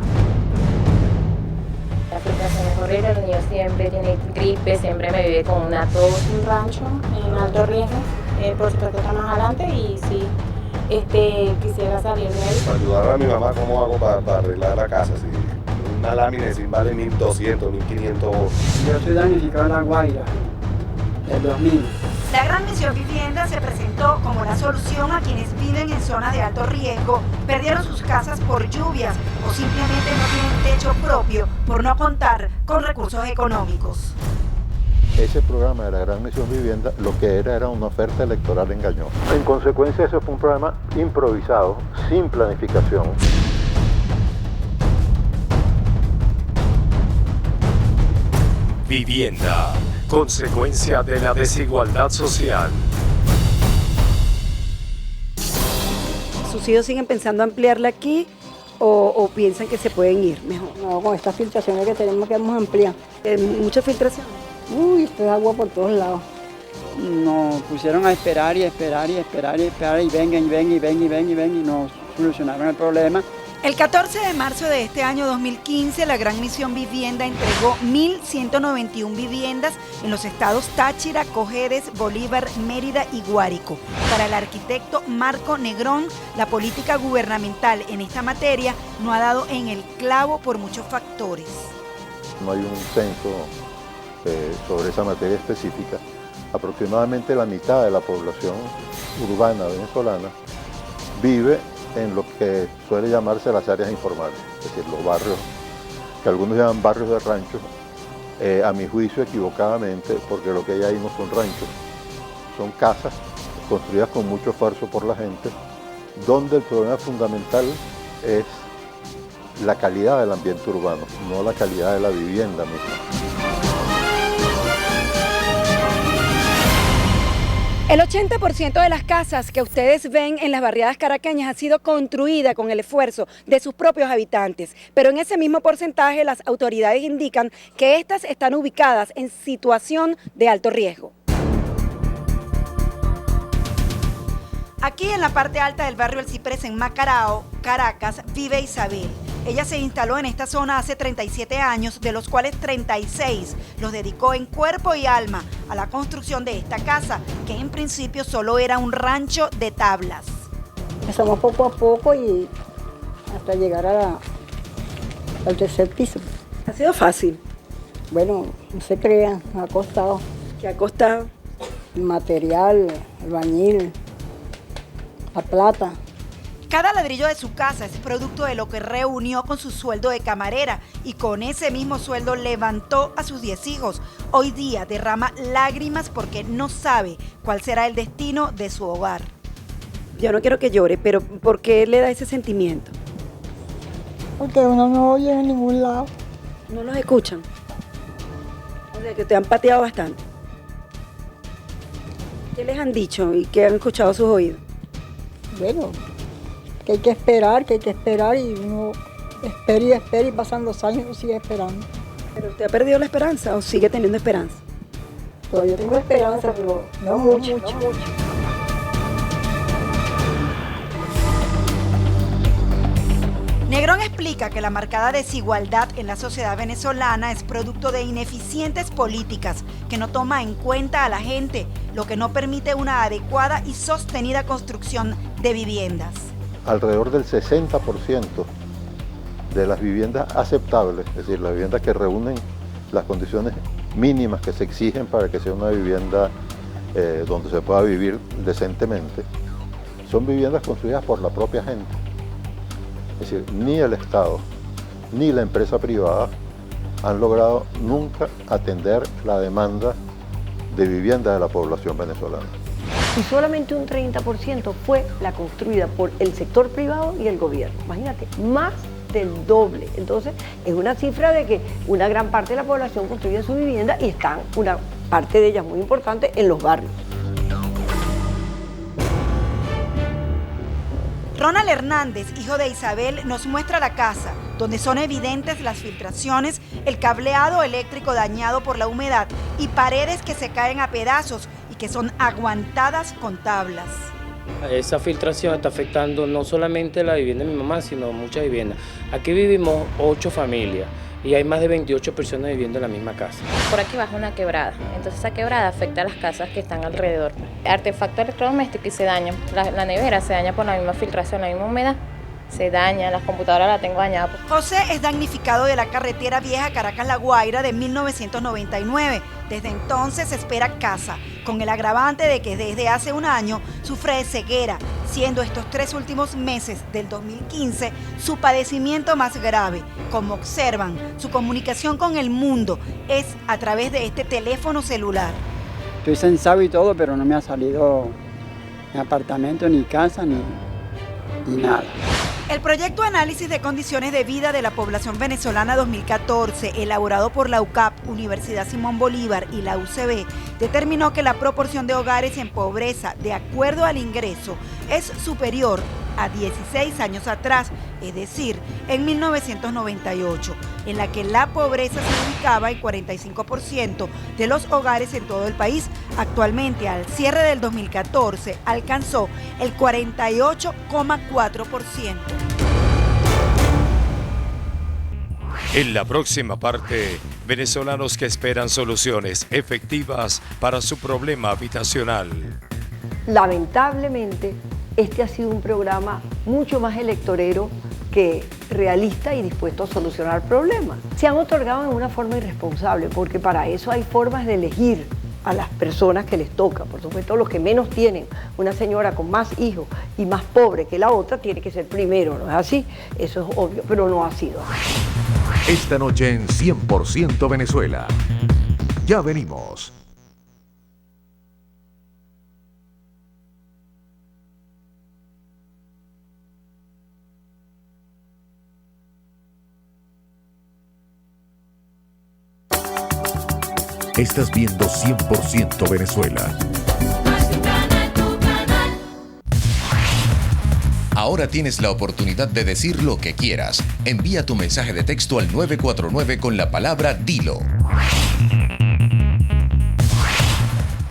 Speaker 8: La filtración es horrible, los niños siempre tienen gripe, siempre me vive con una tos. Un rancho en alto riesgo, por supuesto está más adelante y sí, quisiera salir de él.
Speaker 23: Para ayudar a mi mamá, ¿cómo hago para arreglar la casa? Si una lámina de zinc vale 1.200, 1.500.
Speaker 24: Yo soy damnificado en La Guaira, del 2000.
Speaker 17: La Gran Misión Vivienda se presentó como la solución a quienes viven en zonas de alto riesgo, perdieron sus casas por lluvias o simplemente no tienen techo propio por no contar con recursos económicos.
Speaker 11: Ese programa de la Gran Misión Vivienda lo que era una oferta electoral engañosa. En consecuencia, ese fue un programa improvisado, sin planificación.
Speaker 1: Vivienda, consecuencia de la desigualdad social.
Speaker 21: ¿Sus hijos siguen pensando ampliarla aquí o piensan que se pueden ir mejor?
Speaker 7: No, con estas filtraciones que tenemos que vamos a ampliar.
Speaker 21: ¿Mucha filtración?
Speaker 7: Uy, esto es agua por todos lados.
Speaker 24: Nos pusieron a esperar y esperar y esperar y esperar y vengan y vengan y vengan y vengan y vengan y nos solucionaron el problema.
Speaker 17: El 14 de marzo de este año 2015, la Gran Misión Vivienda entregó 1.191 viviendas en los estados Táchira, Cojedes, Bolívar, Mérida y Guárico. Para el arquitecto Marco Negrón, la política gubernamental en esta materia no ha dado en el clavo por muchos factores.
Speaker 11: No hay un censo sobre esa materia específica. Aproximadamente la mitad de la población urbana venezolana vive en lo que suele llamarse las áreas informales, es decir, los barrios, que algunos llaman barrios de ranchos, a mi juicio equivocadamente, porque lo que hay ahí no son ranchos, son casas construidas con mucho esfuerzo por la gente, donde el problema fundamental es la calidad del ambiente urbano, no la calidad de la vivienda misma.
Speaker 21: El 80% de las casas que ustedes ven en las barriadas caraqueñas ha sido construida con el esfuerzo de sus propios habitantes, pero en ese mismo porcentaje las autoridades indican que estas están ubicadas en situación de alto riesgo.
Speaker 17: Aquí en la parte alta del barrio El Ciprés en Macarao, Caracas, vive Isabel. Ella se instaló en esta zona hace 37 años, de los cuales 36 los dedicó en cuerpo y alma a la construcción de esta casa, que en principio solo era un rancho de tablas.
Speaker 7: Empezamos poco a poco y hasta llegar al tercer piso.
Speaker 21: ¿Ha sido fácil?
Speaker 7: Bueno, no se crean, ha costado.
Speaker 21: ¿Qué ha costado?
Speaker 7: El material, el bañil, la plata.
Speaker 17: Cada ladrillo de su casa es producto de lo que reunió con su sueldo de camarera y con ese mismo sueldo levantó a sus 10 hijos. Hoy día derrama lágrimas porque no sabe cuál será el destino de su hogar.
Speaker 21: Yo no quiero que llore, pero ¿por qué le da ese sentimiento?
Speaker 7: Porque uno no oye en ningún lado.
Speaker 21: ¿No los escuchan? O sea, que te han pateado bastante. ¿Qué les han dicho y qué han escuchado sus oídos?
Speaker 7: Bueno, que hay que esperar y uno espera y pasan los años y uno sigue esperando.
Speaker 21: ¿Pero usted ha perdido la esperanza o sigue teniendo esperanza?
Speaker 7: Todavía tengo esperanza, pero no mucho.
Speaker 17: Negrón explica que la marcada desigualdad en la sociedad venezolana es producto de ineficientes políticas que no toma en cuenta a la gente, lo que no permite una adecuada y sostenida construcción de viviendas.
Speaker 11: Alrededor del 60% de las viviendas aceptables, es decir, las viviendas que reúnen las condiciones mínimas que se exigen para que sea una vivienda donde se pueda vivir decentemente, son viviendas construidas por la propia gente. Es decir, ni el Estado ni la empresa privada han logrado nunca atender la demanda de vivienda de la población venezolana.
Speaker 21: Y solamente un 30% fue la construida por el sector privado y el gobierno. Imagínate, más del doble. Entonces, es una cifra de que una gran parte de la población construye su vivienda y están, una parte de ellas muy importante, en los barrios.
Speaker 17: Ronald Hernández, hijo de Isabel, nos muestra la casa, donde son evidentes las filtraciones, el cableado eléctrico dañado por la humedad y paredes que se caen a pedazos y que son aguantadas con tablas.
Speaker 12: Esa filtración está afectando no solamente la vivienda de mi mamá, sino muchas viviendas. Aquí vivimos 8 familias y hay más de 28 personas viviendo en la misma casa.
Speaker 8: Por aquí baja una quebrada, entonces esa quebrada afecta a las casas que están alrededor. Artefacto electrodoméstico y se daña. La nevera se daña por la misma filtración, la misma humedad. Se daña, las computadoras la tengo dañada.
Speaker 17: José es damnificado de la carretera vieja Caracas-La Guaira de 1999. Desde entonces espera casa, con el agravante de que desde hace un año sufre de ceguera, siendo estos 3 últimos meses del 2015 su padecimiento más grave. Como observan, su comunicación con el mundo es a través de este teléfono celular.
Speaker 24: Estoy censado y todo, pero no me ha salido ni apartamento, ni casa, ni nada.
Speaker 17: El proyecto Análisis de Condiciones de Vida de la Población Venezolana 2014, elaborado por la UCAP, Universidad Simón Bolívar y la UCB, determinó que la proporción de hogares en pobreza, de acuerdo al ingreso, es superior a 16 años atrás, es decir, en 1998, en la que la pobreza se ubicaba en 45% de los hogares en todo el país. Actualmente, al cierre del 2014, alcanzó el 48,4%.
Speaker 1: En la próxima parte, venezolanos que esperan soluciones efectivas para su problema habitacional.
Speaker 21: Lamentablemente, este ha sido un programa mucho más electorero que realista y dispuesto a solucionar problemas. Se han otorgado en una forma irresponsable, porque para eso hay formas de elegir a las personas que les toca. Por supuesto, los que menos tienen, una señora con más hijos y más pobre que la otra, tiene que ser primero, ¿no es así? Eso es obvio, pero no ha sido así.
Speaker 2: Esta noche en 100% Venezuela. Ya venimos. Estás viendo 100% Venezuela. Ahora tienes la oportunidad de decir lo que quieras. Envía tu mensaje de texto al 949 con la palabra Dilo.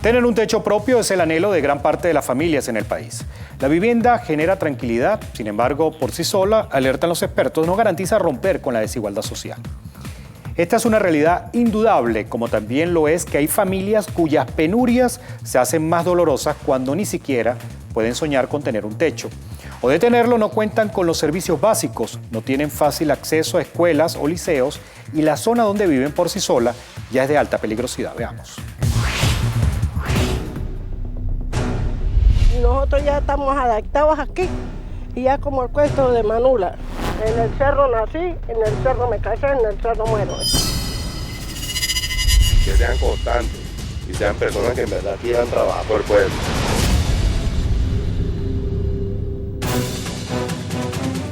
Speaker 9: Tener un techo propio es el anhelo de gran parte de las familias en el país. La vivienda genera tranquilidad, sin embargo, por sí sola, alertan los expertos, no garantiza romper con la desigualdad social. Esta es una realidad indudable, como también lo es que hay familias cuyas penurias se hacen más dolorosas cuando ni siquiera pueden soñar con tener un techo. O de tenerlo no cuentan con los servicios básicos, no tienen fácil acceso a escuelas o liceos y la zona donde viven por sí sola ya es de alta peligrosidad. Veamos.
Speaker 7: Nosotros ya estamos adaptados aquí y ya como el cuento de Manula. En el cerro nací, en el cerro me casé, en el cerro muero.
Speaker 23: Que sean constantes y sean personas que en verdad quieran trabajar por el pueblo.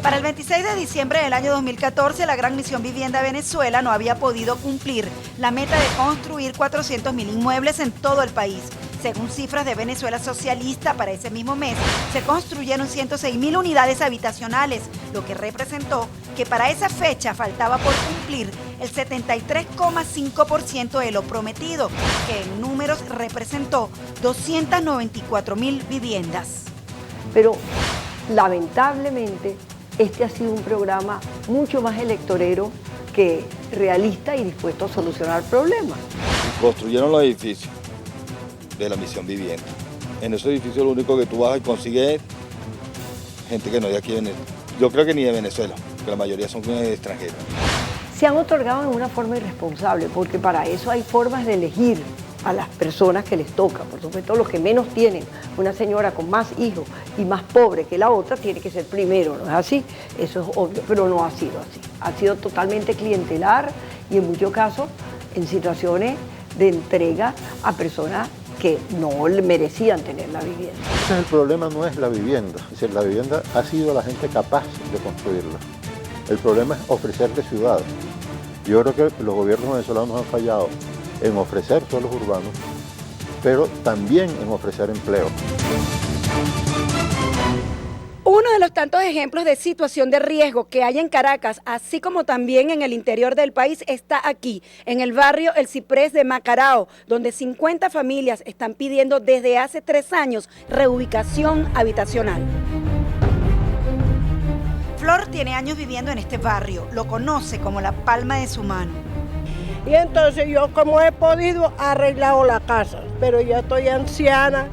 Speaker 17: Para el 26 de diciembre del año 2014, la Gran Misión Vivienda Venezuela no había podido cumplir la meta de construir 400.000 inmuebles en todo el país. Según cifras de Venezuela Socialista, para ese mismo mes se construyeron 106.000 unidades habitacionales, lo que representó que para esa fecha faltaba por cumplir el 73,5% de lo prometido, que en números representó 294.000 viviendas.
Speaker 21: Pero lamentablemente, este ha sido un programa mucho más electorero que realista y dispuesto a solucionar problemas.
Speaker 23: Construyeron los edificios de la Misión Vivienda. En esos edificios lo único que tú vas a conseguir es gente que no es de aquí de Venezuela. Yo creo que ni de Venezuela, porque la mayoría son extranjeros.
Speaker 21: se han otorgado en una forma irresponsable, porque para eso hay formas de elegir a las personas que les toca. Por supuesto, los que menos tienen, una señora con más hijos y más pobre que la otra, tiene que ser primero, ¿no es así? Eso es obvio, pero no ha sido así. Ha sido totalmente clientelar y en muchos casos en situaciones de entrega a personas que no merecían tener la vivienda.
Speaker 11: El problema no es la vivienda, es decir, la vivienda ha sido la gente capaz de construirla. El problema es ofrecerle ciudad. Yo creo que los gobiernos venezolanos han fallado en ofrecer suelos urbanos, pero también en ofrecer empleo.
Speaker 17: Uno de los tantos ejemplos de situación de riesgo que hay en Caracas, así como también en el interior del país, está aquí, en el barrio El Ciprés de Macarao, donde 50 familias están pidiendo desde hace 3 años reubicación habitacional. Flor tiene años viviendo en este barrio, lo conoce como la palma de su mano.
Speaker 7: Y entonces yo, como he podido, he arreglado la casa, pero ya estoy anciana,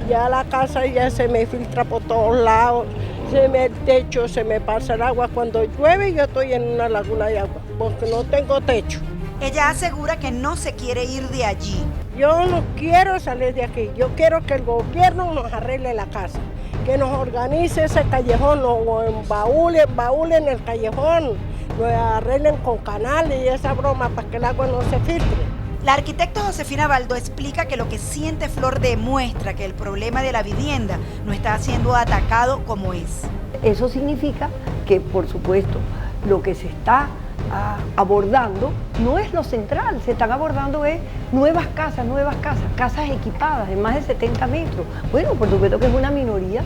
Speaker 7: ya la casa ya se me filtra por todos lados, el techo se me pasa el agua. Cuando llueve yo estoy en una laguna de agua, porque no tengo techo.
Speaker 17: Ella asegura que no se quiere ir de allí.
Speaker 7: Yo no quiero salir de aquí, yo quiero que el gobierno nos arregle la casa, que nos organice ese callejón, o en baúl en el callejón, lo arreglen con canales y esa broma para que el agua no se filtre.
Speaker 17: La arquitecta Josefina Baldo explica que lo que siente Flor demuestra que el problema de la vivienda no está siendo atacado como es.
Speaker 21: Eso significa que, por supuesto, lo que se está abordando no es lo central, se están abordando nuevas casas, casas equipadas de más de 70 metros. Bueno, por supuesto que es una minoría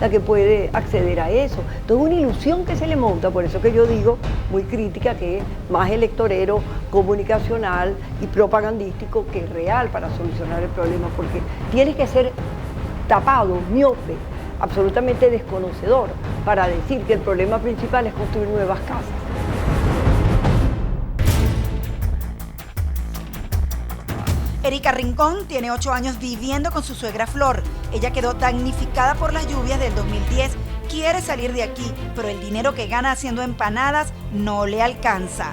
Speaker 21: la que puede acceder a eso. Entonces, una ilusión que se le monta, por eso que yo digo, muy crítica, que es más electorero, comunicacional y propagandístico que real para solucionar el problema, porque tienes que ser tapado, miope, absolutamente desconocedor, para decir que el problema principal es construir nuevas casas.
Speaker 17: Erika Rincón tiene 8 años viviendo con su suegra Flor. Ella quedó damnificada por las lluvias del 2010, quiere salir de aquí, pero el dinero que gana haciendo empanadas no le alcanza.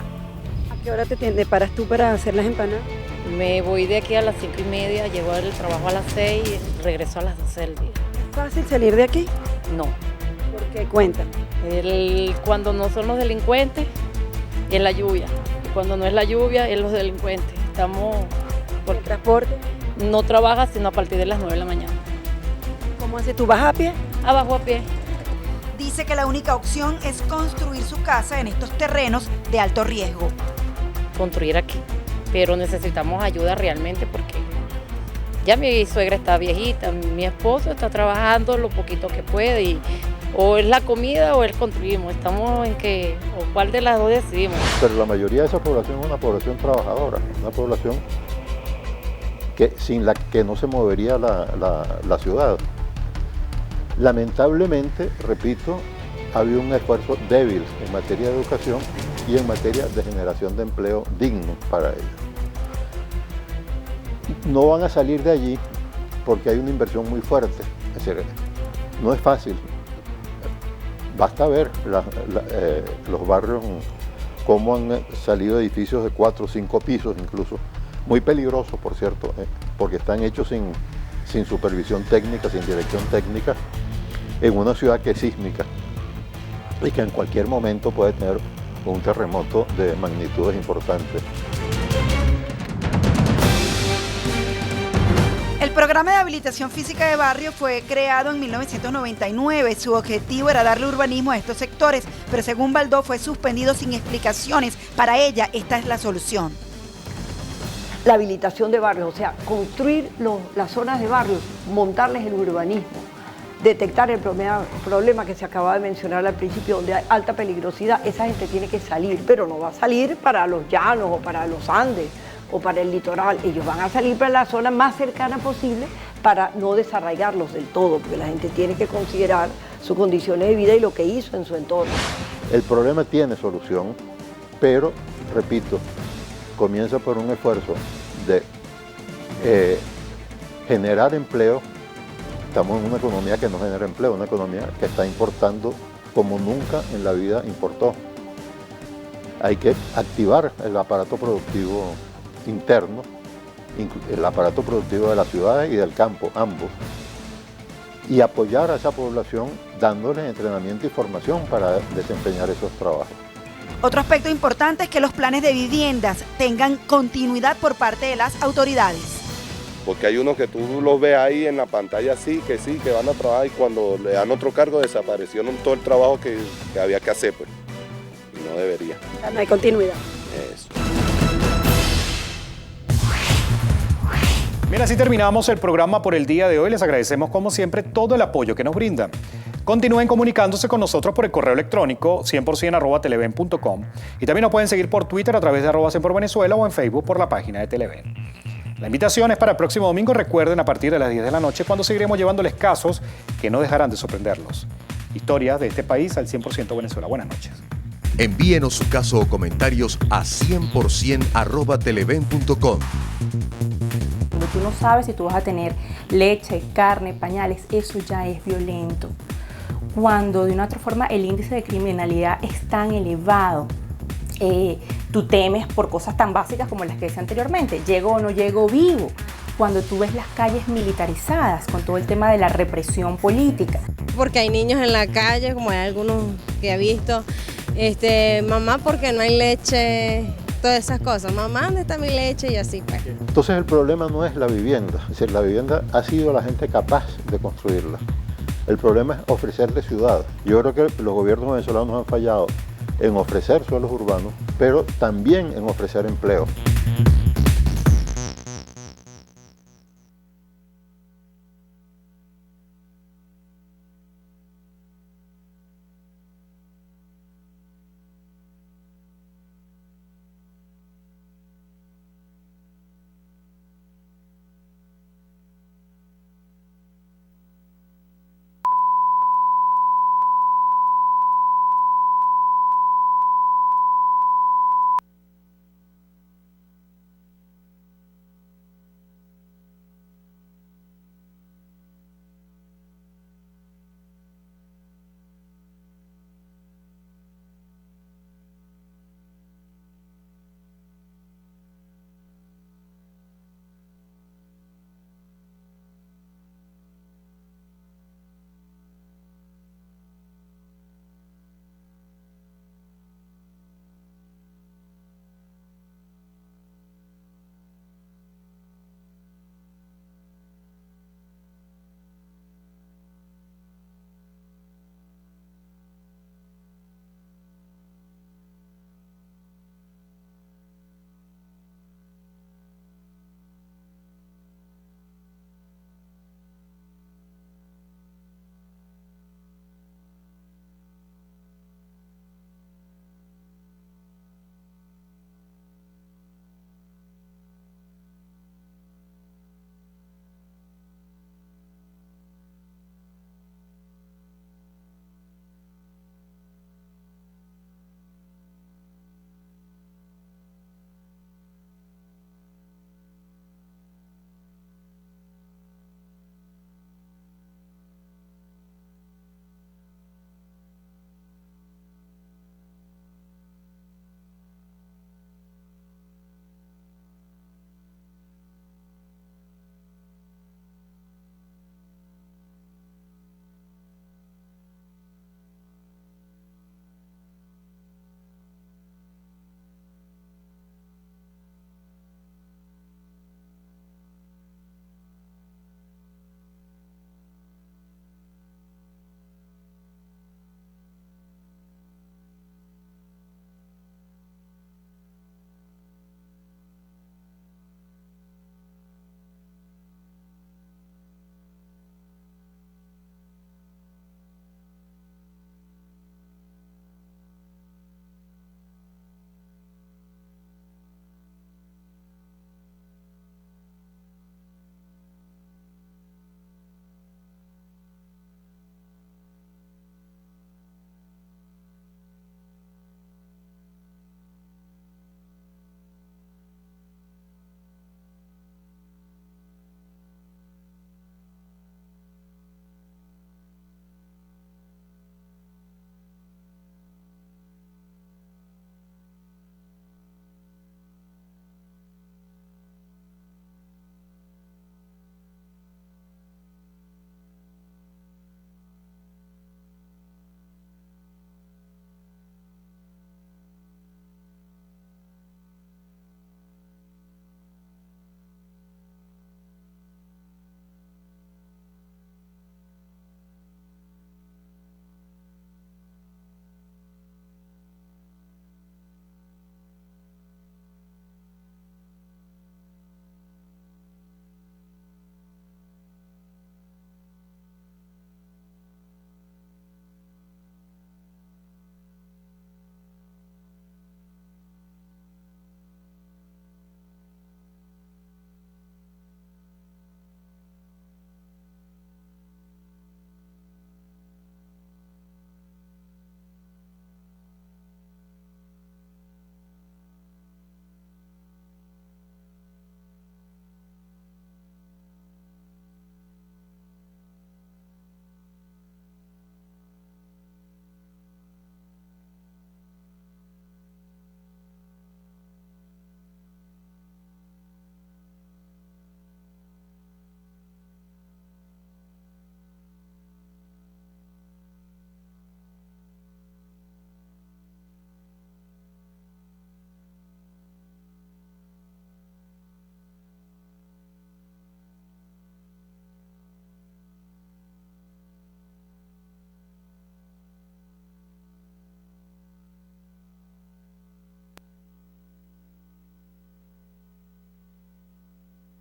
Speaker 24: ¿A qué hora te paras tú para hacer las empanadas?
Speaker 15: Me voy de aquí a las 5:30, llego al trabajo a las 6 y regreso a las 12 del día.
Speaker 24: ¿Fácil salir de aquí?
Speaker 15: No.
Speaker 24: ¿Por qué? Cuéntame.
Speaker 15: Cuando no son los delincuentes, es la lluvia. Y cuando no es la lluvia, es los delincuentes. Estamos...
Speaker 24: ¿Por transporte?
Speaker 15: No trabajas sino a partir de las 9 de la mañana.
Speaker 24: ¿Cómo hace? ¿Tú vas a pie?
Speaker 15: Abajo a pie.
Speaker 17: Dice que la única opción es construir su casa en estos terrenos de alto riesgo.
Speaker 15: Construir aquí. Pero necesitamos ayuda realmente porque ya mi suegra está viejita, mi esposo está trabajando lo poquito que puede y o es la comida o es construimos. Estamos en que, o cuál de las dos decidimos.
Speaker 11: Pero la mayoría de esa población es una población trabajadora, una población sin la que no se movería la ciudad. Lamentablemente, repito, ha habido un esfuerzo débil en materia de educación y en materia de generación de empleo digno para ellos. No van a salir de allí porque hay una inversión muy fuerte. Es decir, no es fácil. Basta ver los barrios, cómo han salido edificios de 4 o 5 pisos incluso, muy peligrosos, por cierto, porque están hechos sin supervisión técnica, sin dirección técnica, en una ciudad que es sísmica y que en cualquier momento puede tener un terremoto de magnitudes importantes.
Speaker 17: El programa de habilitación física de barrio fue creado en 1999. Su objetivo era darle urbanismo a estos sectores, pero según Baldo fue suspendido sin explicaciones. Para ella, esta es la solución.
Speaker 21: La habilitación de barrios, o sea, construir las zonas de barrios, montarles el urbanismo, detectar el problema que se acaba de mencionar al principio, donde hay alta peligrosidad. Esa gente tiene que salir, pero no va a salir para los llanos o para los Andes o para el litoral. Ellos van a salir para la zona más cercana posible para no desarraigarlos del todo, porque la gente tiene que considerar sus condiciones de vida y lo que hizo en su entorno.
Speaker 11: El problema tiene solución, pero, repito, comienza por un esfuerzo de generar empleo. Estamos en una economía que no genera empleo, una economía que está importando como nunca en la vida importó. hay que activar el aparato productivo interno, el aparato productivo de las ciudades y del campo, ambos, y apoyar a esa población dándoles entrenamiento y formación para desempeñar esos trabajos.
Speaker 17: Otro aspecto importante es que los planes de viviendas tengan continuidad por parte de las autoridades.
Speaker 5: Porque hay unos que tú los ves ahí en la pantalla sí, que van a trabajar y cuando le dan otro cargo desaparecieron todo el trabajo que había que hacer, pues. Y no debería.
Speaker 21: No hay continuidad.
Speaker 5: Eso.
Speaker 9: Bien, así terminamos el programa por el día de hoy. Les agradecemos como siempre todo el apoyo que nos brindan. Continúen comunicándose con nosotros por el correo electrónico 100%@televen.com y también nos pueden seguir por Twitter a través de @CenPorVenezuela o en Facebook por la página de Televen. La invitación es para el próximo domingo, recuerden, a partir de las 10 de la noche, cuando seguiremos llevándoles casos que no dejarán de sorprenderlos. Historias de este país al 100% Venezuela. Buenas noches.
Speaker 2: Envíenos su caso o comentarios a 100%@televen.com.
Speaker 4: Cuando tú no sabes si tú vas a tener leche, carne, pañales, eso ya es violento. Cuando de una u otra forma el índice de criminalidad es tan elevado, tú temes por cosas tan básicas como las que decía anteriormente, llego o no llego vivo. Cuando tú ves las calles militarizadas con todo el tema de la represión política.
Speaker 19: Porque hay niños en la calle, como hay algunos que he visto, mamá, porque no hay leche, todas esas cosas, mamá, ¿dónde está mi leche? Y así pues.
Speaker 11: Entonces el problema no es la vivienda, es decir, la vivienda ha sido la gente capaz de construirla. El problema es ofrecerle ciudad. Yo creo que los gobiernos venezolanos han fallado en ofrecer suelos urbanos, pero también en ofrecer empleo.